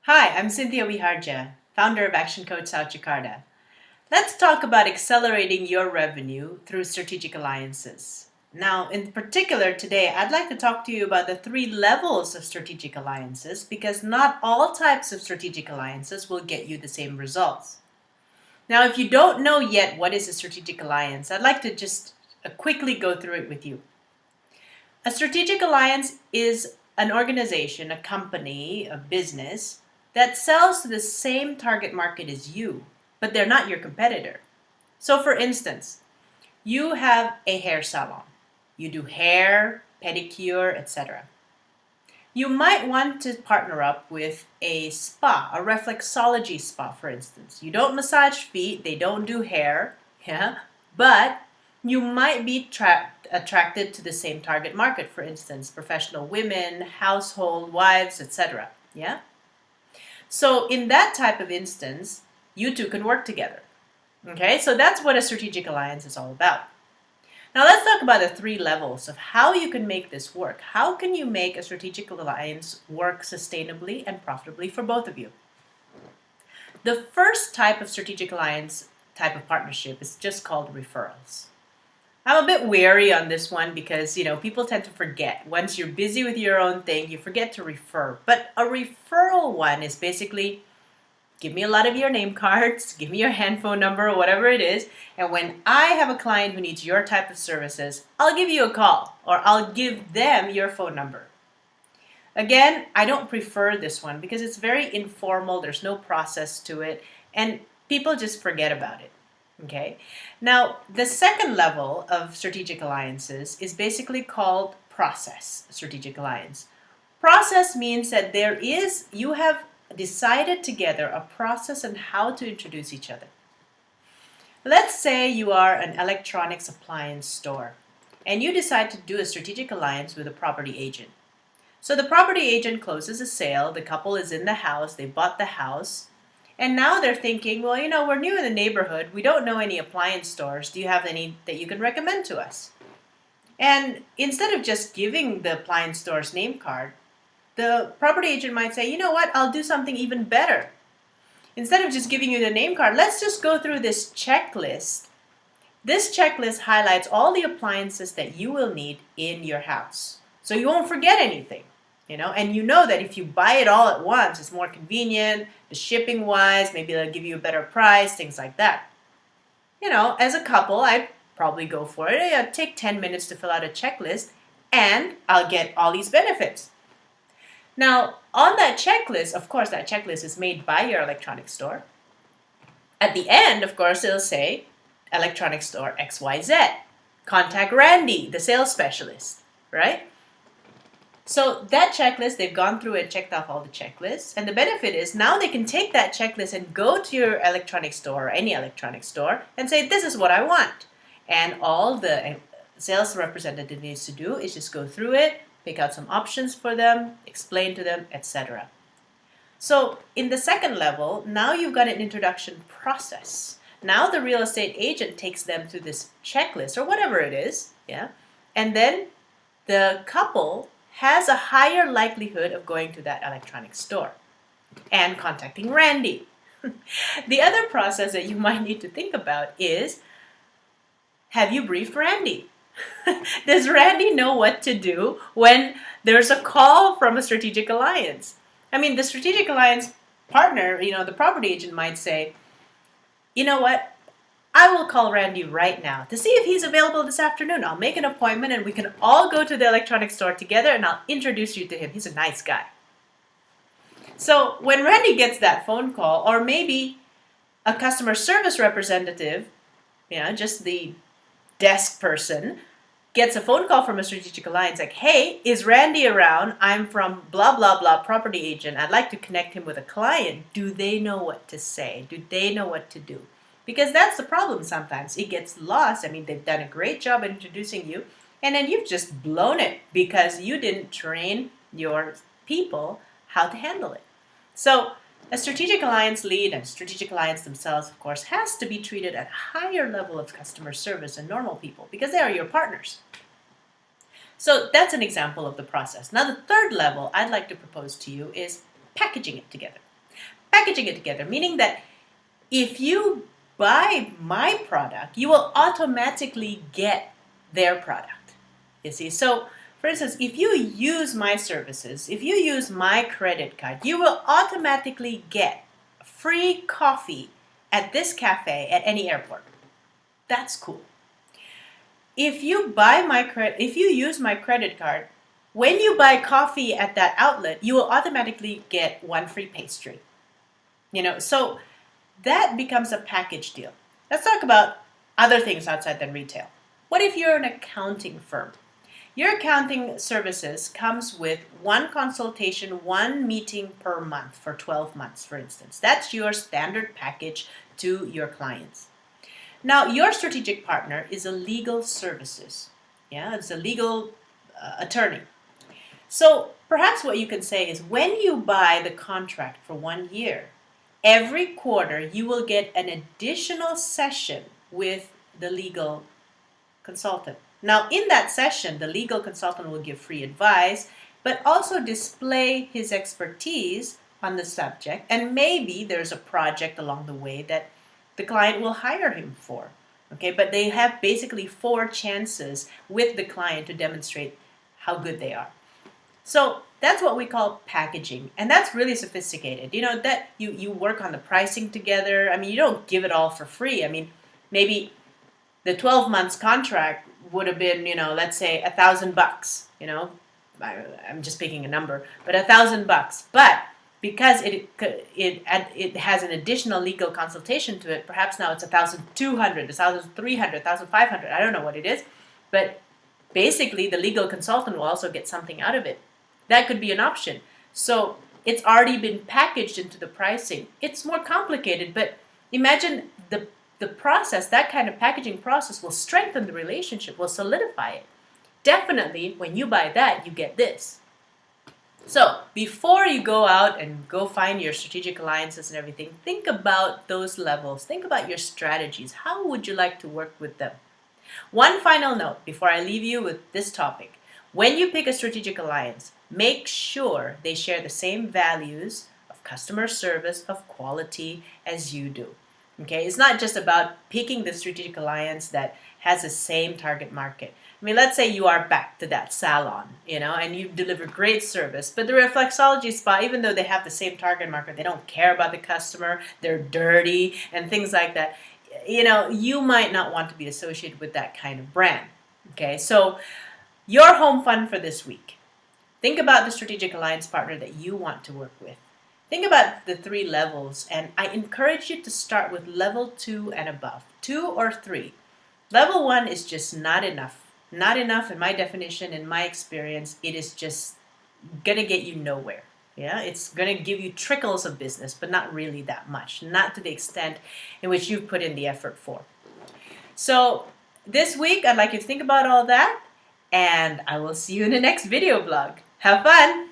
Hi, I'm Cynthia Wihardja, founder of Action Coach South Jakarta. Let's talk about accelerating your revenue through strategic alliances. Now, in particular, today, I'd like to talk to you about the three levels of strategic alliances because not all types of strategic alliances will get you the same results. Now, if you don't know yet what is a strategic alliance, I'd like to just quickly go through it with you. A strategic alliance is an organization, a company, a business that sells to the same target market as you, but they're not your competitor. So, for instance, you have a hair salon, you do hair, pedicure, etc. You might want to partner up with a spa, a reflexology spa, for instance. You don't massage feet, they don't do hair, yeah, but you might be attracted to the same target market, for instance, professional women, household wives, etc. Yeah? So, in that type of instance, you two can work together. Okay, so that's what a strategic alliance is all about. Now let's talk about the three levels of how you can make this work. How can you make a strategic alliance work sustainably and profitably for both of you? The first type of strategic alliance type of partnership is just called referrals. I'm a bit wary on this one because, people tend to forget. Once you're busy with your own thing, you forget to refer. But a referral one is basically give me a lot of your name cards, give me your handphone number, or whatever it is. And when I have a client who needs your type of services, I'll give you a call or I'll give them your phone number. Again, I don't prefer this one because it's very informal, there's no process to it, and people just forget about it. Okay? Now, the second level of strategic alliances is basically called process strategic alliance. Process means that you have decided together a process on how to introduce each other. Let's say you are an electronics appliance store and you decide to do a strategic alliance with a property agent. So the property agent closes a sale, the couple is in the house, they bought the house, and now they're thinking, well, we're new in the neighborhood, we don't know any appliance stores, do you have any that you can recommend to us? And instead of just giving the appliance store's name card, the property agent might say, you know what, I'll do something even better. Instead of just giving you the name card, let's just go through this checklist. This checklist highlights all the appliances that you will need in your house. So you won't forget anything, and you know that if you buy it all at once, it's more convenient, the shipping wise, maybe they'll give you a better price, things like that. As a couple, I'd probably go for it. It'll take 10 minutes to fill out a checklist and I'll get all these benefits. Now, on that checklist, of course, that checklist is made by your electronics store. At the end, of course, it'll say electronics store XYZ. Contact Randy, the sales specialist, right? So that checklist, they've gone through and checked off all the checklists. And the benefit is now they can take that checklist and go to your electronics store or any electronics store and say, this is what I want. And all the sales representative needs to do is just go through it, pick out some options for them, explain to them, etc. So in the second level, now you've got an introduction process. Now the real estate agent takes them through this checklist or whatever it is, yeah, and then the couple has a higher likelihood of going to that electronics store and contacting Randy. The other process that you might need to think about is, have you briefed Randy? Does Randy know what to do when there's a call from a strategic alliance? I mean, the strategic alliance partner, the property agent might say, you know what? I will call Randy right now to see if he's available this afternoon. I'll make an appointment and we can all go to the electronics store together and I'll introduce you to him. He's a nice guy. So when Randy gets that phone call, or maybe a customer service representative, just the desk person, gets a phone call from a strategic alliance like, hey, is Randy around? I'm from blah, blah, blah property agent. I'd like to connect him with a client. Do they know what to say? Do they know what to do? Because that's the problem sometimes. It gets lost. I mean, they've done a great job at introducing you, and then you've just blown it because you didn't train your people how to handle it. So a strategic alliance lead and strategic alliance themselves, of course, has to be treated at a higher level of customer service than normal people because they are your partners. So that's an example of the process. Now, the third level I'd like to propose to you is packaging it together. packaging it together, meaning that if you buy my product, you will automatically get their product. You see, so for instance, if you use my services, if you use my credit card, you will automatically get free coffee at this cafe at any airport. That's cool. If you use my credit card, when you buy coffee at that outlet, you will automatically get one free pastry. So that becomes a package deal. Let's talk about other things outside than retail. What if you're an accounting firm? Your accounting services comes with one consultation, one meeting per month for 12 months, for instance. That's your standard package to your clients. Now, your strategic partner is a legal services. Yeah, it's a legal attorney. So perhaps what you can say is when you buy the contract for 1 year, every quarter you will get an additional session with the legal consultant. Now, in that session, the legal consultant will give free advice, but also display his expertise on the subject. And maybe there's a project along the way that the client will hire him for. Okay, but they have basically 4 chances with the client to demonstrate how good they are. So that's what we call packaging, and that's really sophisticated. That you work on the pricing together. I mean, you don't give it all for free. I mean, maybe the 12 months contract would have been, let's say $1,000. I'm just picking a number, but $1,000. But because it has an additional legal consultation to it, perhaps now it's 1,200, 1,300, 1,500. I don't know what it is, but basically the legal consultant will also get something out of it. That could be an option. So it's already been packaged into the pricing. It's more complicated, but imagine the process, that kind of packaging process will strengthen the relationship, will solidify it. Definitely, when you buy that, you get this. So before you go out and go find your strategic alliances and everything, think about those levels. Think about your strategies. How would you like to work with them? One final note before I leave you with this topic. When you pick a strategic alliance, make sure they share the same values of customer service, of quality as you do. Okay, it's not just about picking the strategic alliance that has the same target market. I mean, let's say you are back to that salon, and you deliver great service, but the reflexology spa, even though they have the same target market, they don't care about the customer, they're dirty, and things like that. You might not want to be associated with that kind of brand. Okay, so your home fun for this week. Think about the strategic alliance partner that you want to work with. Think about the 3 levels, and I encourage you to start with level 2 and above, 2 or 3. Level 1 is just not enough. Not enough in my definition, in my experience. It is just going to get you nowhere. Yeah, it's going to give you trickles of business, but not really that much, not to the extent in which you've put in the effort for. So this week, I'd like you to think about all that, and I will see you in the next video blog. Have fun!